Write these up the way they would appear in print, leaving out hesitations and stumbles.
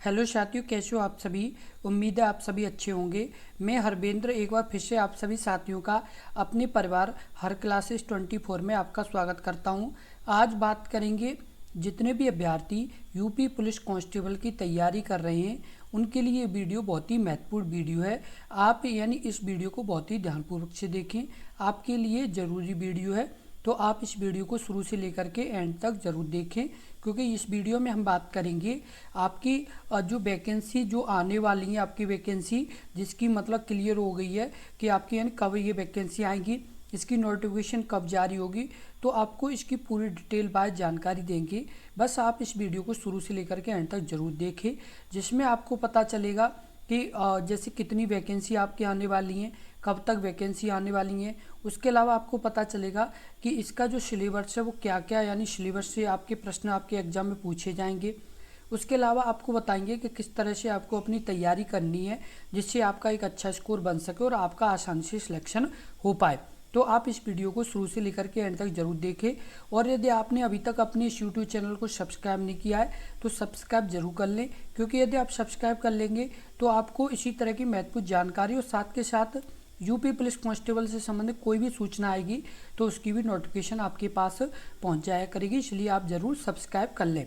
Hello साथियों, कैसे हो आप सभी। उम्मीद है आप सभी अच्छे होंगे। मैं हरबेंद्र एक बार फिर से आप सभी साथियों का अपने परिवार हर क्लासेस 24 में आपका स्वागत करता हूं। आज बात करेंगे जितने भी अभ्यर्थी यूपी पुलिस कांस्टेबल की तैयारी कर रहे हैं उनके लिए ये वीडियो बहुत ही महत्वपूर्ण वीडियो है। आप यानी इस वीडियो को बहुत ही ध्यानपूर्वक से देखें, आपके लिए ज़रूरी वीडियो है। तो आप इस वीडियो को शुरू से लेकर के एंड तक ज़रूर देखें, क्योंकि इस वीडियो में हम बात करेंगे आपकी जो वैकेंसी जो आने वाली है, आपकी वैकेंसी जिसकी मतलब क्लियर हो गई है कि आपकी यानी कब ये वैकेंसी आएंगी, इसकी नोटिफिकेशन कब जारी होगी। तो आपको इसकी पूरी डिटेल बाय जानकारी देंगे। बस आप इस वीडियो को शुरू से लेकर के एंड तक ज़रूर देखें, जिसमें आपको पता चलेगा कि जैसे कितनी वैकेंसी आपकी आने वाली हैं, कब तक वैकेंसी आने वाली हैं। उसके अलावा आपको पता चलेगा कि इसका जो सिलेबस है वो क्या क्या, यानी सिलेबस से आपके प्रश्न आपके एग्जाम में पूछे जाएंगे। उसके अलावा आपको बताएंगे कि किस तरह से आपको अपनी तैयारी करनी है जिससे आपका एक अच्छा स्कोर बन सके और आपका आसानी से सिलेक्शन हो पाए। तो आप इस वीडियो को शुरू से लेकर के एंड तक जरूर देखें। और यदि आपने अभी तक अपने इस यूट्यूब चैनल को सब्सक्राइब नहीं किया है तो सब्सक्राइब जरूर कर लें, क्योंकि यदि आप सब्सक्राइब कर लेंगे तो आपको इसी तरह की महत्वपूर्ण जानकारी और साथ के साथ यूपी पुलिस कांस्टेबल से संबंधित कोई भी सूचना आएगी तो उसकी भी नोटिफिकेशन आपके पास पहुंच जाया करेगी। इसलिए आप ज़रूर सब्सक्राइब कर लें।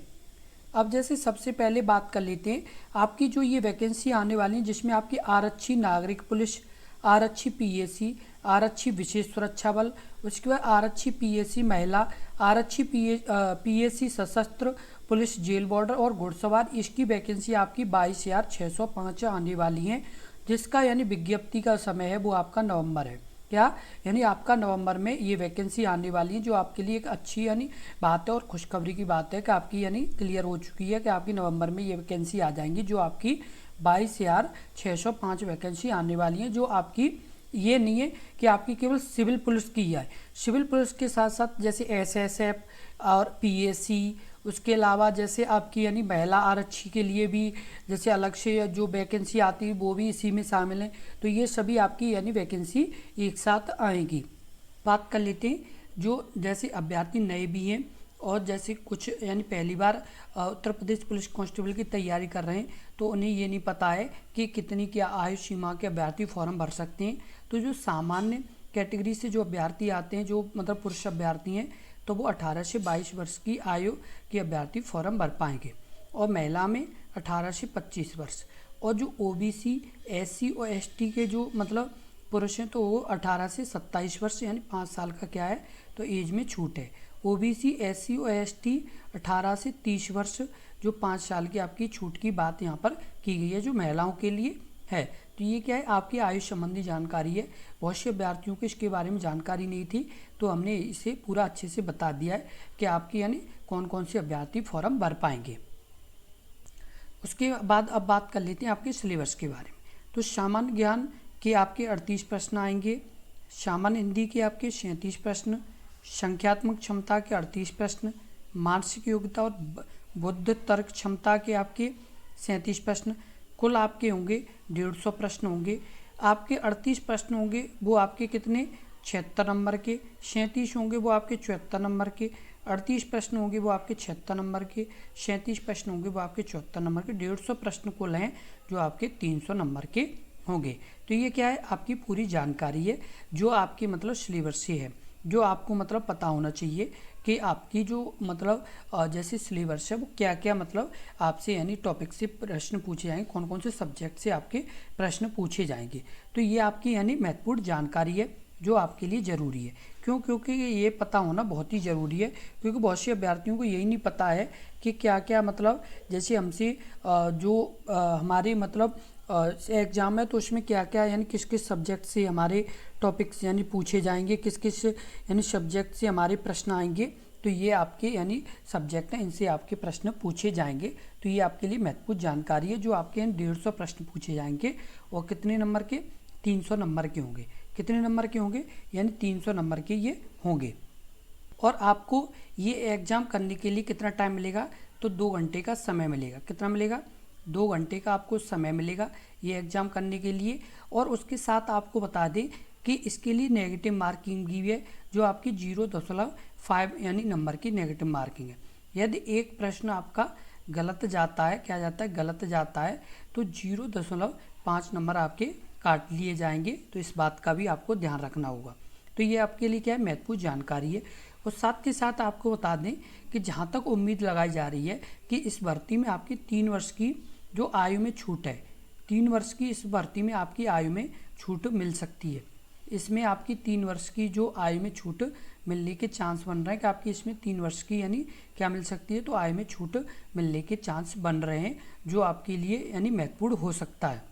अब जैसे सबसे पहले बात कर लेते हैं आपकी जो ये वैकेंसी आने वाली है, जिसमें आपकी आरक्षी नागरिक पुलिस, आरक्षी पीएसी, आरक्षी विशेष सुरक्षा बल, उसके बाद आरक्षी पीएसी महिला, आरक्षी पीएसी सशस्त्र पुलिस जेल बॉर्डर और घुड़सवार, इसकी वैकेंसी आपकी 22,605 आने वाली हैं। जिसका यानी विज्ञप्ति का समय है वो आपका नवंबर है। क्या यानी आपका नवंबर में ये वैकेंसी आने वाली है, जो आपके लिए एक अच्छी यानी बात है और खुशखबरी की बात है कि आपकी यानी क्लियर हो चुकी है कि आपकी नवंबर में ये वैकेंसी आ जाएंगी। जो आपकी 22,605 वैकेंसी आने वाली है, जो आपकी ये नहीं है कि आपकी केवल सिविल पुलिस की है। सिविल पुलिस के साथ साथ जैसे एसएसएफ और पीएसी, उसके अलावा जैसे आपकी यानी महिला आरक्षी के लिए भी जैसे अलग से जो वैकेंसी आती है वो भी इसी में शामिल है। तो ये सभी आपकी यानी वैकेंसी एक साथ आएगी। बात कर लेते हैं जो जैसे अभ्यर्थी नए भी हैं और जैसे कुछ यानी पहली बार उत्तर प्रदेश पुलिस कांस्टेबल की तैयारी कर रहे हैं, तो उन्हें ये नहीं पता है कि कितनी क्या आयु सीमा के अभ्यर्थी फॉर्म भर सकते हैं। तो जो सामान्य कैटेगरी से जो अभ्यर्थी आते हैं, जो मतलब पुरुष अभ्यर्थी हैं, तो वो 18 से 22 वर्ष की आयु के अभ्यर्थी फॉर्म भर पाएंगे, और महिला में 18 से 25 वर्ष। और जो ओबीसी, एससी और एसटी के जो मतलब पुरुष हैं, तो वो 18 से 27 वर्ष यानी 5 साल का क्या है तो एज में छूट है। ओबीसी, एससी और एसटी 18 से 30 वर्ष, जो 5 साल की आपकी छूट की बात यहाँ पर की गई है, जो महिलाओं के लिए है। तो ये क्या है, आपकी आयु संबंधी जानकारी है। बहुत से अभ्यर्थियों को इसके बारे में जानकारी नहीं थी, तो हमने इसे पूरा अच्छे से बता दिया है कि आपके यानी कौन कौन से अभ्यर्थी फॉर्म भर पाएंगे। उसके बाद अब बात कर लेते हैं आपके सिलेबस के बारे में। तो सामान्य ज्ञान के आपके 38 प्रश्न आएंगे, सामान्य हिंदी के आपके 37 प्रश्न, संख्यात्मक क्षमता के 38 प्रश्न, मानसिक योग्यता और बुद्ध तर्क क्षमता के आपके 37 प्रश्न। कुल आपके होंगे 150 प्रश्न होंगे। आपके 38 प्रश्न होंगे वो आपके कितने 76 नंबर के, 37 होंगे वो आपके 74 नंबर के, 38 प्रश्न होंगे वो आपके 76 नंबर के, 37 प्रश्न होंगे वो आपके 74 नंबर के। 150 प्रश्न कुल हैं जो आपके 300 नंबर के होंगे। तो ये क्या है, आपकी पूरी जानकारी है जो आपकी मतलब सिलेबस से है, जो आपको मतलब पता होना चाहिए कि आपकी जो मतलब जैसे सिलेबस है वो क्या क्या मतलब आपसे यानी टॉपिक से प्रश्न पूछे जाएंगे, कौन कौन से सब्जेक्ट से आपके प्रश्न पूछे जाएंगे। तो ये आपकी यानी महत्वपूर्ण जानकारी है जो आपके लिए ज़रूरी है। क्यों? क्योंकि ये पता होना बहुत ही ज़रूरी है, क्योंकि बहुत से अभ्यर्थियों को यही नहीं पता है कि क्या क्या मतलब जैसे हमसे जो हमारे मतलब एग्ज़ाम है तो उसमें क्या क्या यानी किस किस सब्जेक्ट से हमारे टॉपिक्स यानी पूछे जाएंगे, किस किस यानी सब्जेक्ट से हमारे प्रश्न आएंगे। तो ये आपके यानी सब्जेक्ट हैं, इनसे आपके प्रश्न पूछे जाएंगे। तो ये आपके लिए महत्वपूर्ण जानकारी है जो आपके यानी 150 प्रश्न पूछे जाएंगे, और कितने नंबर के 300 नंबर के होंगे। कितने नंबर के होंगे यानी 300 नंबर के ये होंगे। और आपको ये एग्ज़ाम करने के लिए कितना टाइम मिलेगा, तो 2 घंटे का समय मिलेगा। कितना मिलेगा, 2 घंटे का आपको समय मिलेगा ये एग्ज़ाम करने के लिए। और उसके साथ आपको बता दें कि इसके लिए नेगेटिव मार्किंग भी है, जो आपकी 0.5 यानी नंबर की नेगेटिव मार्किंग है। यदि एक प्रश्न आपका गलत जाता है, क्या जाता है, गलत जाता है, तो 0.5 नंबर आपके काट लिए जाएंगे। तो इस बात का भी आपको ध्यान रखना होगा। तो ये आपके लिए क्या है, महत्वपूर्ण जानकारी है। और साथ के साथ आपको बता दें कि जहाँ तक उम्मीद लगाई जा रही है कि इस भर्ती में आपकी 3 वर्ष की जो आयु में छूट है, 3 वर्ष की इस भर्ती में आपकी आयु में छूट मिल सकती है। इसमें आपकी 3 वर्ष की जो आयु में छूट मिलने के चांस बन रहे हैं कि आपकी इसमें 3 वर्ष की यानी क्या मिल सकती है, तो आयु में छूट मिलने के चांस बन रहे हैं, जो आपके लिए यानी महत्वपूर्ण हो सकता है।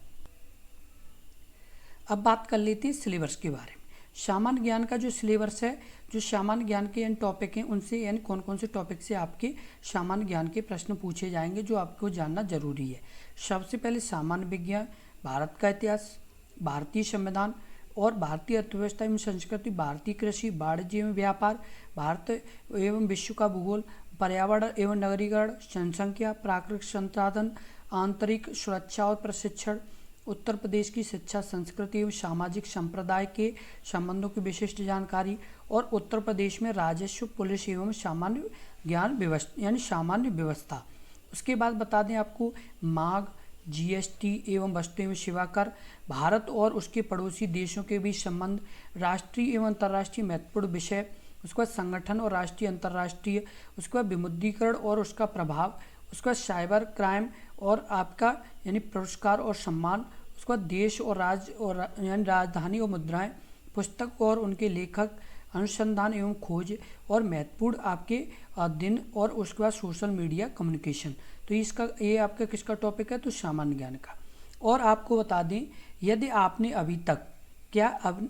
अब बात कर लेते हैं सिलेबस के बारे में। सामान्य ज्ञान का जो सिलेबस है, जो सामान्य ज्ञान के यानी टॉपिक हैं, उनसे यानी कौन कौन से टॉपिक से आपके सामान्य ज्ञान के प्रश्न पूछे जाएंगे, जो आपको जानना जरूरी है। सबसे पहले सामान्य विज्ञान, भारत का इतिहास, भारतीय संविधान और भारतीय अर्थव्यवस्था एवं संस्कृति, भारतीय कृषि, वाणिज्य एवं व्यापार, भारत एवं विश्व का भूगोल, पर्यावरण एवं नगरीकरण, जनसंख्या, प्राकृतिक संसाधन, आंतरिक सुरक्षा और प्रशिक्षण, उत्तर प्रदेश की शिक्षा, संस्कृति एवं सामाजिक संप्रदाय के संबंधों की विशिष्ट जानकारी, और उत्तर प्रदेश में राजस्व, पुलिस एवं सामान्य ज्ञान व्यवस्था यानी सामान्य व्यवस्था। उसके बाद बता दें आपको माघ, जीएसटी एवं वस्तु एवं सेवा कर, भारत और उसके पड़ोसी देशों के बीच संबंध, राष्ट्रीय एवं अंतर्राष्ट्रीय महत्वपूर्ण विषय, उसके बाद संगठन और राष्ट्रीय अंतर्राष्ट्रीय, उसके बाद विमुद्रीकरण और उसका प्रभाव, उसके बाद साइबर क्राइम और आपका यानी पुरस्कार और सम्मान, उसके बाद देश और राज्य और यानी राजधानी और मुद्राएं, पुस्तक और उनके लेखक, अनुसंधान एवं खोज और महत्वपूर्ण आपके दिन, और उसके बाद सोशल मीडिया कम्युनिकेशन। तो इसका ये आपका किसका टॉपिक है, तो सामान्य ज्ञान का। और आपको बता दें, यदि आपने अभी तक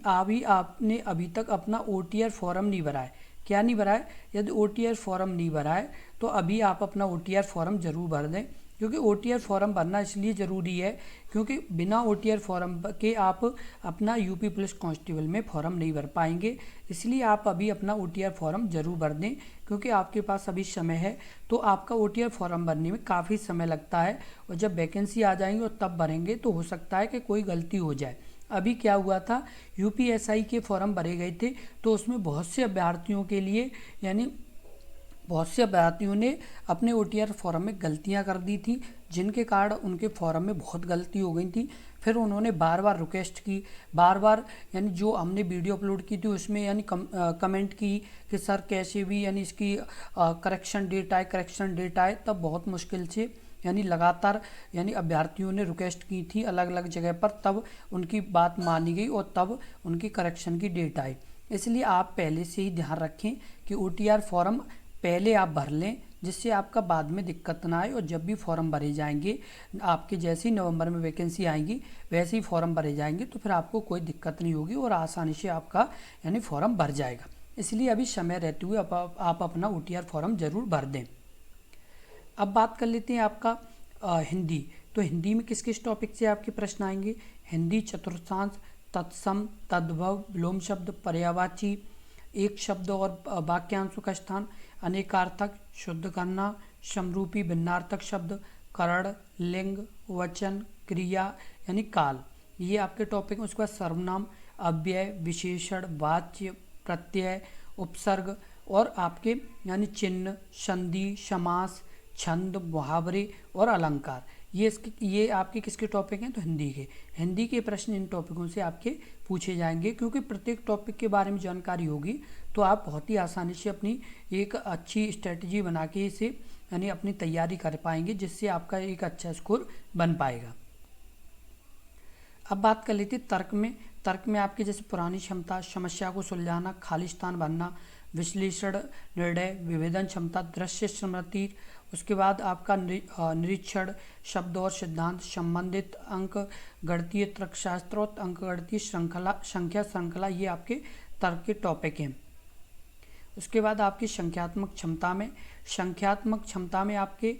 आपने अभी तक अपना OTR फॉर्म नहीं भरा है, क्या नहीं भरा है, यदि OTR फॉर्म नहीं भरा है तो अभी आप अपना OTR फॉर्म जरूर भर दें, क्योंकि OTR फॉर्म भरना इसलिए ज़रूरी है क्योंकि बिना OTR फॉर्म के आप अपना यूपी पुलिस कांस्टेबल में फॉर्म नहीं भर पाएंगे। इसलिए आप अभी अपना OTR फॉर्म ज़रूर भर दें, क्योंकि आपके पास अभी समय है। तो आपका OTR फॉर्म भरने में काफ़ी समय लगता है, और जब वैकेंसी आ जाएंगी और तब भरेंगे तो हो सकता है कि कोई गलती हो जाए। अभी क्या हुआ था, UPSI के फॉर्म भरे गए थे, तो उसमें बहुत से अभ्यर्थियों के लिए यानी बहुत से अभ्यर्थियों ने अपने OTR फॉर्म में गलतियां कर दी थी, जिनके कारण उनके फॉर्म में बहुत गलती हो गई थी। फिर उन्होंने बार बार रिक्वेस्ट की, बार बार यानी जो हमने वीडियो अपलोड की थी उसमें यानी कमेंट की कि सर कैसे भी यानी इसकी करेक्शन डेट आए। तब बहुत मुश्किल से यानी लगातार यानी अभ्यर्थियों ने रिक्वेस्ट की थी अलग अलग जगह पर, तब उनकी बात मानी गई और तब उनकी करेक्शन की डेट आई। इसलिए आप पहले से ही ध्यान रखें कि OTR फॉर्म पहले आप भर लें, जिससे आपका बाद में दिक्कत ना आए। और जब भी फॉर्म भरे जाएंगे, आपके जैसे ही नवंबर में वैकेंसी आएंगी वैसे ही फॉर्म भरे जाएंगे, तो फिर आपको कोई दिक्कत नहीं होगी और आसानी से आपका यानी फॉर्म भर जाएगा। इसलिए अभी समय रहते हुए आप अपना OTR फॉर्म ज़रूर भर दें। अब बात कर लेते हैं आपका हिंदी। तो हिंदी में किस किस टॉपिक से आपके प्रश्न आएंगे, हिंदी चतुर्थांश, तत्सम, तद्भव, विलोम शब्द, पर्यायवाची, एक शब्द और वाक्यांशों का स्थान, अनेकार्थक, शुद्ध करना, समरूपी भिन्नार्थक शब्द, करण, लिंग, वचन, क्रिया यानी काल, ये आपके टॉपिक हैं। उसके बाद सर्वनाम, अव्यय, विशेषण, वाच्य, प्रत्यय, उपसर्ग और आपके यानी चिन्ह, संधि, समास, छंद, मुहावरे और अलंकार, ये आपके किसके टॉपिक हैं, तो हिंदी के प्रश्न इन टॉपिकों से आपके पूछे जाएंगे। क्योंकि प्रत्येक टॉपिक के बारे में जानकारी होगी तो आप बहुत ही आसानी से अपनी एक अच्छी स्ट्रेटजी बना के इसे यानी अपनी तैयारी कर पाएंगे, जिससे आपका एक अच्छा स्कोर बन पाएगा। अब बात कर लेते हैं तर्क में आपके जैसे पुरानी क्षमता, समस्या को सुलझाना, खाली स्थान भरना, विश्लेषण, निर्णय, विभेदन क्षमता, दृश्य स्मृति, उसके बाद आपका निरीक्षण, शब्द और सिद्धांत, संबंधित अंक, गणितीय तर्कशास्त्र और अंकगणितीय संख्या श्रृंखला, ये आपके तर्क के टॉपिक हैं। उसके बाद आपकी संख्यात्मक क्षमता में आपके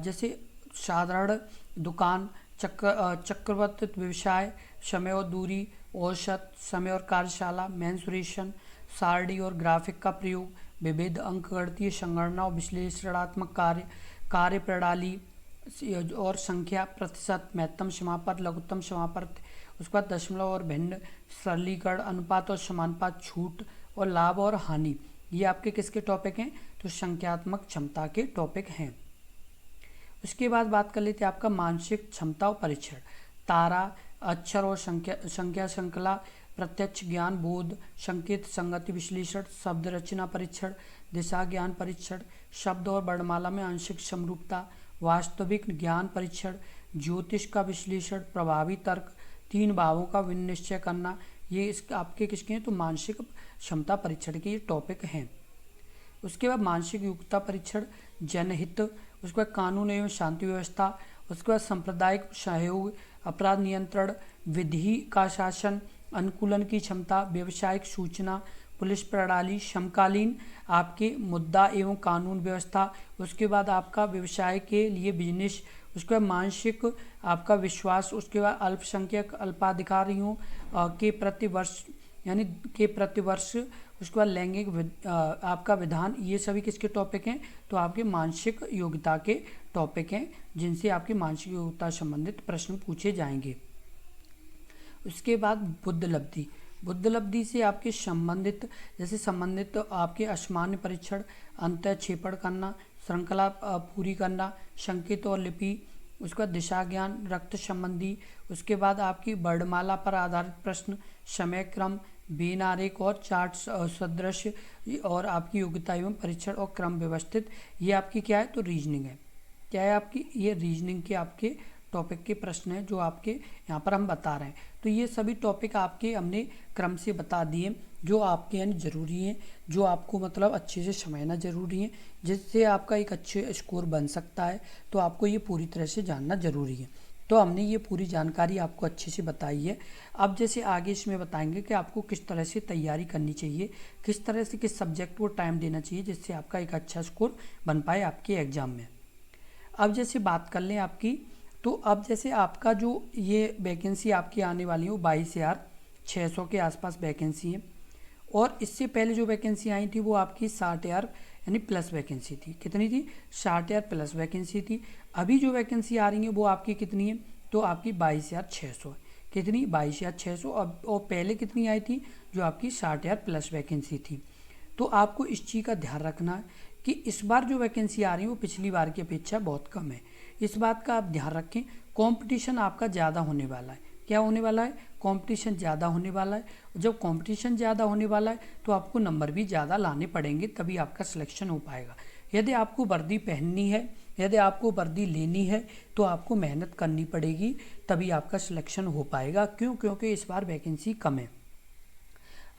जैसे साधारण, दुकान, चक्रवृत्त व्यवसाय, समय और दूरी, औसत, समय और कार्यशाला, मेंसुरेशन, सारणी और ग्राफिक का प्रयोग, विविध अंकगणितीय संगणना और विश्लेषणात्मक कार्य प्रणाली और संख्या, प्रतिशत, महत्तम समापर, लघुत्तम समापर, उसके बाद दशमलव और भिन्न, सरलीकरण, अनुपात और समानुपात, छूट और लाभ और हानि, ये आपके किसके टॉपिक हैं, तो संख्यात्मक क्षमता के टॉपिक हैं। उसके बाद बात कर लेते हैं आपका मानसिक क्षमता और परीक्षण। तारा, अक्षर और संख्या श्रृंखला, प्रत्यक्ष ज्ञान बोध, संकेत संगति विश्लेषण, शब्द रचना परीक्षण, दिशा ज्ञान परीक्षण, शब्द और वर्णमाला में आंशिक समरूपता, वास्तविक ज्ञान परीक्षण, ज्योतिष का विश्लेषण, प्रभावी तर्क, तीन भावों का विनिश्चय करना। ये इस आपके किसके हैं, तो मानसिक क्षमता परीक्षण के ये टॉपिक हैं। उसके बाद मानसिक योग्यता परीक्षण, जनहित, उसके बाद कानून एवं शांति व्यवस्था, उसके बाद सांप्रदायिक सहयोग, अपराध नियंत्रण, विधि का शासन, अनुकूलन की क्षमता, व्यावसायिक सूचना, पुलिस प्रणाली, समकालीन आपके मुद्दा एवं कानून व्यवस्था। उसके बाद आपका व्यवसाय के लिए बिजनेस, उसके बाद मानसिक आपका विश्वास, उसके बाद अल्पसंख्यक अल्पाधिकारियों के प्रतिवर्ष यानी के प्रतिवर्ष, उसके बाद लैंगिक आपका विधान। ये सभी किसके टॉपिक हैं, तो आपके मानसिक योग्यता के टॉपिक हैं, जिनसे आपके मानसिक योग्यता संबंधित प्रश्न पूछे जाएंगे। उसके बाद बुद्धिलब्धि, बुद्धिलब्धि से आपके संबंधित जैसे संबंधित आपके असामान्य परीक्षण, अंतःक्षेपण करना, श्रृंखला पूरी करना, संकेत और लिपि, उसके बाद दिशा ज्ञान, रक्त संबंधी, उसके बाद आपकी वर्णमाला पर आधारित प्रश्न, समय क्रम, बेन आरेख और चार्ट सदृश, और आपकी योग्यता एवं परीक्षण और क्रम व्यवस्थित। ये आपकी क्या है, तो रीजनिंग है। क्या है आपकी, ये रीजनिंग के आपके टॉपिक के प्रश्न हैं जो आपके यहाँ पर हम बता रहे हैं। तो ये सभी टॉपिक आपके हमने क्रम से बता दिए जो आपके यानी ज़रूरी हैं, जो आपको मतलब अच्छे से समझना ज़रूरी है, जिससे आपका एक अच्छे स्कोर बन सकता है। तो आपको ये पूरी तरह से जानना ज़रूरी है। तो हमने ये पूरी जानकारी आपको अच्छे से बताई है। अब जैसे आगे इसमें बताएंगे कि आपको किस तरह से तैयारी करनी चाहिए, किस तरह से किस सब्जेक्ट को टाइम देना चाहिए, जिससे आपका एक अच्छा स्कोर बन पाए आपके एग्ज़ाम में। अब जैसे बात कर लें आपकी, तो अब जैसे आपका जो ये वैकेंसी आपकी आने वाली है वो 22,600 के आसपास वैकेंसी है। और इससे पहले जो वैकेंसी आई थी वो आपकी 60,000 यानी प्लस वैकेंसी थी। कितनी थी, 60,000 प्लस वैकेंसी थी। अभी जो वैकेंसी आ रही है वो आपकी कितनी है, तो आपकी 22,600 है। कितनी, 22,600। और पहले कितनी आई थी, जो आपकी 60,000 प्लस वैकेंसी थी। तो आपको इस चीज़ का ध्यान रखना है कि इस बार जो वैकेंसी आ रही है वो पिछली बार की अपेक्षा बहुत कम है। इस बात का आप ध्यान रखें। कंपटीशन आपका ज़्यादा होने वाला है। क्या होने वाला है, कंपटीशन ज़्यादा होने वाला है। जब कंपटीशन ज़्यादा होने वाला है तो आपको नंबर भी ज़्यादा लाने पड़ेंगे, तभी आपका सिलेक्शन हो पाएगा। यदि आपको वर्दी पहननी है, यदि आपको वर्दी लेनी है, तो आपको मेहनत करनी पड़ेगी, तभी आपका सिलेक्शन हो पाएगा। क्यों, क्योंकि इस बार वैकेंसी कम है।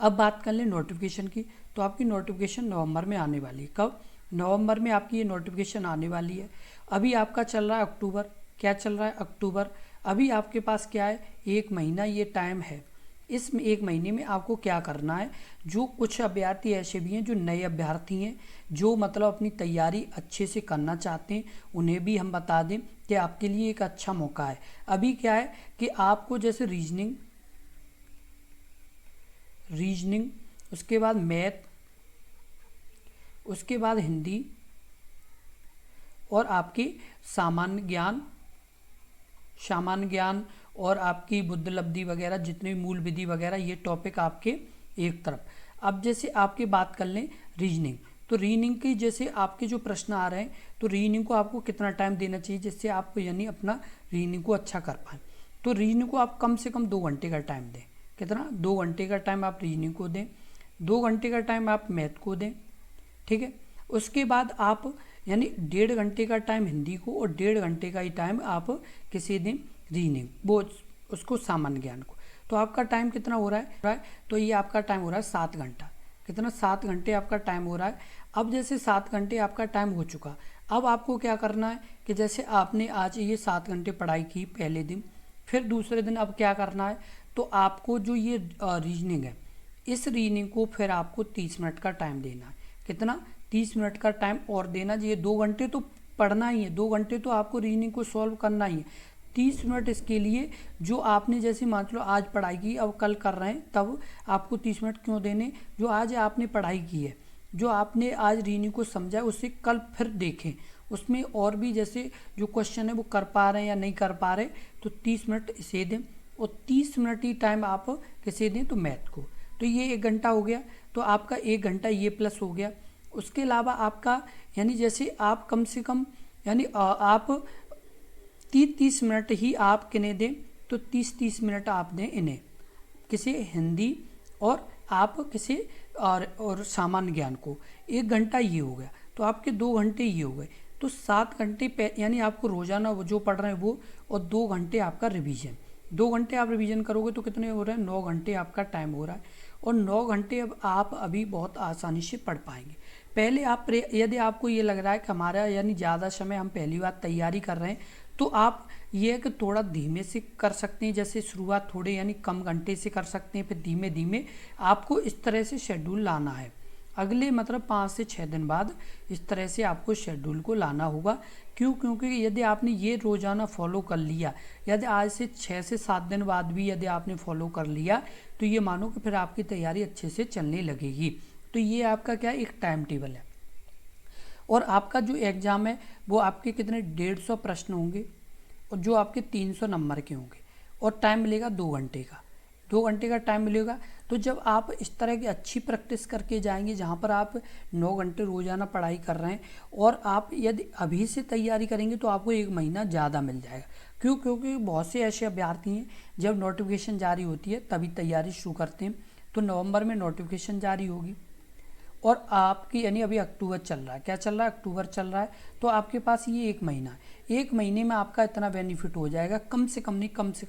अब बात कर लें नोटिफिकेशन की, तो आपकी नोटिफिकेशन नवंबर में आने वाली है। कब, नवंबर में आपकी ये नोटिफिकेशन आने वाली है। अभी आपका चल रहा है अक्टूबर, क्या चल रहा है, अक्टूबर। अभी आपके पास क्या है, 1 महीना ये टाइम है। इस 1 महीने में आपको क्या करना है, जो कुछ अभ्यर्थी ऐसे भी हैं जो नए अभ्यर्थी हैं, जो मतलब अपनी तैयारी अच्छे से करना चाहते हैं, उन्हें भी हम बता दें कि आपके लिए एक अच्छा मौका है। अभी क्या है कि आपको जैसे रीजनिंग, उसके बाद मैथ, उसके बाद हिंदी और आपकी सामान्य ज्ञान और आपकी बुद्धिलब्धि वगैरह, जितने मूल विधि वगैरह, ये टॉपिक आपके एक तरफ। अब जैसे आपकी बात कर लें रीजनिंग, तो रीजनिंग की जैसे आपके जो प्रश्न आ रहे हैं, तो रीजनिंग को आपको कितना टाइम देना चाहिए जिससे आप यानी अपना रीजनिंग को अच्छा कर पाएँ। तो रीजनिंग को आप कम से कम 2 घंटे का टाइम दें। कितना, 2 घंटे का टाइम आप रीजनिंग को दें, 2 घंटे का टाइम आप मैथ को दें, ठीक है। उसके बाद आप यानी 1.5 घंटे का टाइम हिंदी को और 1.5 घंटे का ही टाइम आप किसी दिन रीजनिंग, वो उसको सामान्य ज्ञान को। तो आपका टाइम कितना हो रहा है, तो ये आपका टाइम हो रहा है 7 घंटा। कितना, 7 घंटे आपका टाइम हो रहा है। अब जैसे 7 घंटे आपका टाइम हो चुका, अब आपको क्या करना है कि जैसे आपने आज ये 7 घंटे पढ़ाई की पहले दिन, फिर दूसरे दिन अब क्या करना है, तो आपको जो ये रीजनिंग है, इस रीजनिंग को फिर आपको 30 मिनट का टाइम देना है। कितना, 30 मिनट का टाइम और देना। ये 2 घंटे तो पढ़ना ही है, 2 घंटे तो आपको रीजनिंग को सॉल्व करना ही है। 30 मिनट इसके लिए जो आपने जैसे मान लो आज पढ़ाई की, अब कल कर रहे हैं, तब आपको 30 मिनट क्यों देने, जो आज आपने पढ़ाई की है, जो आपने आज रीजनिंग को समझा है, उसे कल फिर देखें, उसमें और भी जैसे जो क्वेश्चन है वो कर पा रहे हैं या नहीं कर पा रहे, तो 30 मिनट इसे दें और 30 मिनट ही टाइम आप किसे दें, तो मैथ को। तो ये 1 घंटा हो गया, तो आपका 1 घंटा ये प्लस हो गया। उसके अलावा आपका यानी जैसे आप कम से कम यानी आप 30-30 मिनट ही आप किन्हें दें, तो 30-30 मिनट आप दें इन्हें, किसी हिंदी और आप किसी और सामान्य ज्ञान को। 1 घंटा ये हो गया, तो आपके 2 घंटे ये हो गए, तो 7 घंटे यानी आपको रोज़ाना वो जो पढ़ रहे हैं वो, और 2 घंटे आपका रिवीजन। 2 घंटे आप रिवीजन करोगे तो कितने हो रहे हैं, 9 घंटे आपका टाइम हो रहा है। और 9 घंटे अब आप अभी बहुत आसानी से पढ़ पाएंगे। पहले आप यदि आपको ये लग रहा है कि हमारा यानी ज़्यादा समय हम पहली बार तैयारी कर रहे हैं, तो आप ये है कि थोड़ा धीमे से कर सकते हैं। जैसे शुरुआत थोड़े यानी कम घंटे से कर सकते हैं, फिर धीमे धीमे आपको इस तरह से शेड्यूल लाना है। अगले मतलब 5 से 6 दिन बाद इस तरह से आपको शेड्यूल को लाना होगा। क्योंकि यदि आपने ये रोज़ाना फॉलो कर लिया, यदि आज से 6 से 7 दिन बाद भी यदि आपने फॉलो कर लिया, तो ये मानो कि फिर आपकी तैयारी अच्छे से चलने लगेगी। तो ये आपका क्या है, एक टाइम टेबल है। और आपका जो एग्ज़ाम है वो आपके कितने 150 प्रश्न होंगे, और जो आपके 300 नंबर के होंगे, और टाइम मिलेगा 2 घंटे का। 2 घंटे का टाइम मिलेगा। तो जब आप इस तरह की अच्छी प्रैक्टिस करके जाएंगे, जहाँ पर आप 9 घंटे रोज़ाना पढ़ाई कर रहे हैं, और आप यदि अभी से तैयारी करेंगे तो आपको 1 महीना ज़्यादा मिल जाएगा। क्योंकि बहुत से ऐसे अभ्यर्थी हैं जब नोटिफिकेशन जारी होती है तभी तैयारी शुरू करते हैं। तो नवंबर में नोटिफिकेशन जारी होगी, और आपकी यानी अभी अक्टूबर चल रहा है, क्या चल रहा है, अक्टूबर चल रहा है। तो आपके पास ये 1 महीना है। 1 महीने में आपका इतना बेनिफिट हो जाएगा, कम से कम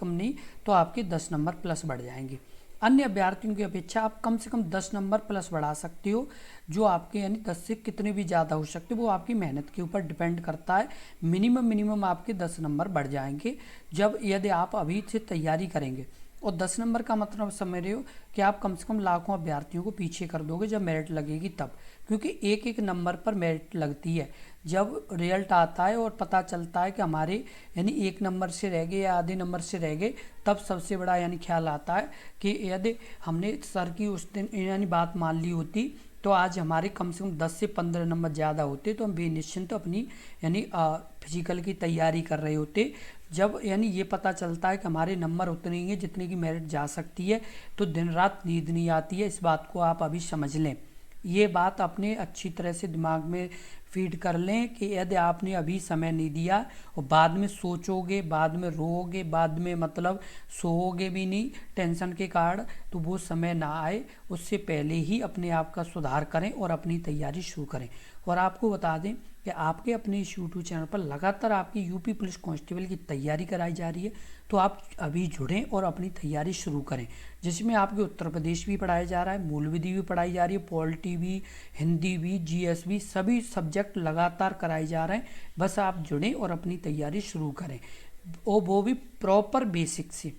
नहीं तो आपके 10 नंबर प्लस बढ़ जाएंगे। अन्य अभ्यर्थियों की अपेक्षा आप कम से कम 10 नंबर प्लस बढ़ा सकते हो, जो आपके यानी 10 से कितने भी ज़्यादा हो सकते हो, वो आपकी मेहनत के ऊपर डिपेंड करता है। मिनिमम आपके 10 नंबर बढ़ जाएंगे जब यदि आप अभी से तैयारी करेंगे। और 10 नंबर का मतलब समझ रहे हो कि आप कम से कम लाखों अभ्यर्थियों को पीछे कर दोगे जब मेरिट लगेगी तब। क्योंकि एक नंबर पर मेरिट लगती है। जब रिजल्ट आता है और पता चलता है कि हमारे यानी 1 नंबर से रह गए या आधे नंबर से रह गए, तब सबसे बड़ा यानी ख्याल आता है कि यदि हमने सर की उस दिन यानी बात मान ली होती, तो आज हमारे कम से कम 10 से 15 नंबर ज़्यादा होते, तो हम बेनिश्चिंत अपनी यानी फिजिकल की तैयारी कर रहे होते। जब यानी ये पता चलता है कि हमारे नंबर उतने ही हैं जितने की मेरिट जा सकती है, तो दिन रात नींद नहीं आती है। इस बात को आप अभी समझ लें, ये बात अपने अच्छी तरह से दिमाग में फीड कर लें कि यदि आपने अभी समय नहीं दिया और बाद में सोचोगे, बाद में रोओगे, बाद में मतलब सोओगे भी नहीं टेंशन के कारण, तो वो समय ना आए। उससे पहले ही अपने आप का सुधार करें और अपनी तैयारी शुरू करें। और आपको बता दें कि आपके अपने इस यूट्यूब चैनल पर लगातार आपकी यूपी पुलिस कांस्टेबल की तैयारी कराई जा रही है, तो आप अभी जुड़ें और अपनी तैयारी शुरू करें, जिसमें आपके उत्तर प्रदेश भी पढ़ाया जा रहा है, मूल विधि भी पढ़ाई जा रही है, पॉलिटी भी, हिंदी भी, जीएस भी, सभी सब्जेक्ट लगातार कराए जा रहे हैं। बस आप जुड़ें और अपनी तैयारी शुरू करें, और वो भी प्रॉपर बेसिक से।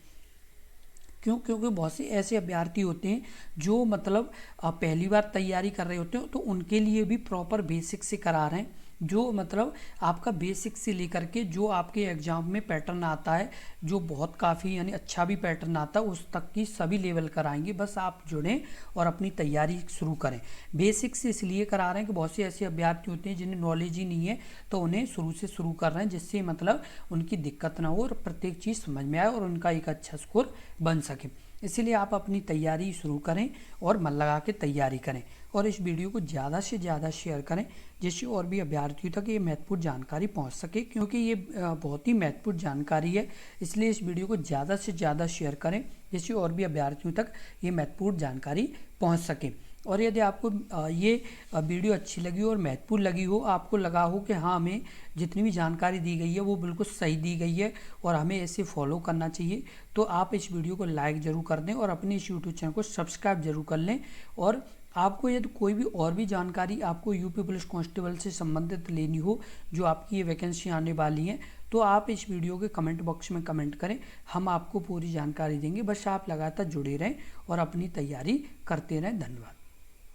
क्योंकि बहुत से ऐसे अभ्यर्थी होते हैं जो मतलब पहली बार तैयारी कर रहे होते हैं, तो उनके लिए भी प्रॉपर बेसिक से करा रहे हैं। जो मतलब आपका बेसिक से लेकर के जो आपके एग्ज़ाम में पैटर्न आता है, जो बहुत काफ़ी यानी अच्छा भी पैटर्न आता है, उस तक की सभी लेवल कराएंगे। बस आप जुड़ें और अपनी तैयारी शुरू करें। बेसिक से इसलिए करा रहे हैं कि बहुत से ऐसे अभ्यर्थी होते हैं जिन्हें नॉलेज ही नहीं है, तो उन्हें शुरू से शुरू कर रहे हैं, जिससे मतलब उनकी दिक्कत ना हो और प्रत्येक चीज़ समझ में आए और उनका एक अच्छा स्कोर बन सके। इसीलिए आप अपनी तैयारी शुरू करें और मन लगा के तैयारी करें, और इस वीडियो को ज़्यादा से ज़्यादा शेयर करें, जिससे और भी अभ्यर्थियों तक ये महत्वपूर्ण जानकारी पहुंच सके। क्योंकि ये बहुत ही महत्वपूर्ण जानकारी है, इसलिए इस वीडियो को ज़्यादा से ज़्यादा शेयर करें, जिससे और भी अभ्यर्थियों तक ये महत्वपूर्ण जानकारी पहुंच सके। और यदि आपको ये वीडियो अच्छी लगी और महत्वपूर्ण लगी हो, आपको लगा हो कि हाँ हमें जितनी भी जानकारी दी गई है वो बिल्कुल सही दी गई है और हमें ऐसे फॉलो करना चाहिए, तो आप इस वीडियो को लाइक ज़रूर कर दें और अपने इस यूट्यूब चैनल को सब्सक्राइब जरूर कर लें। और आपको यदि कोई भी और भी जानकारी आपको यूपी पुलिस कांस्टेबल से संबंधित लेनी हो, जो आपकी ये वैकेंसी आने वाली हैं, तो आप इस वीडियो के कमेंट बॉक्स में कमेंट करें, हम आपको पूरी जानकारी देंगे। बस आप लगातार जुड़े रहें और अपनी तैयारी करते रहें। धन्यवाद।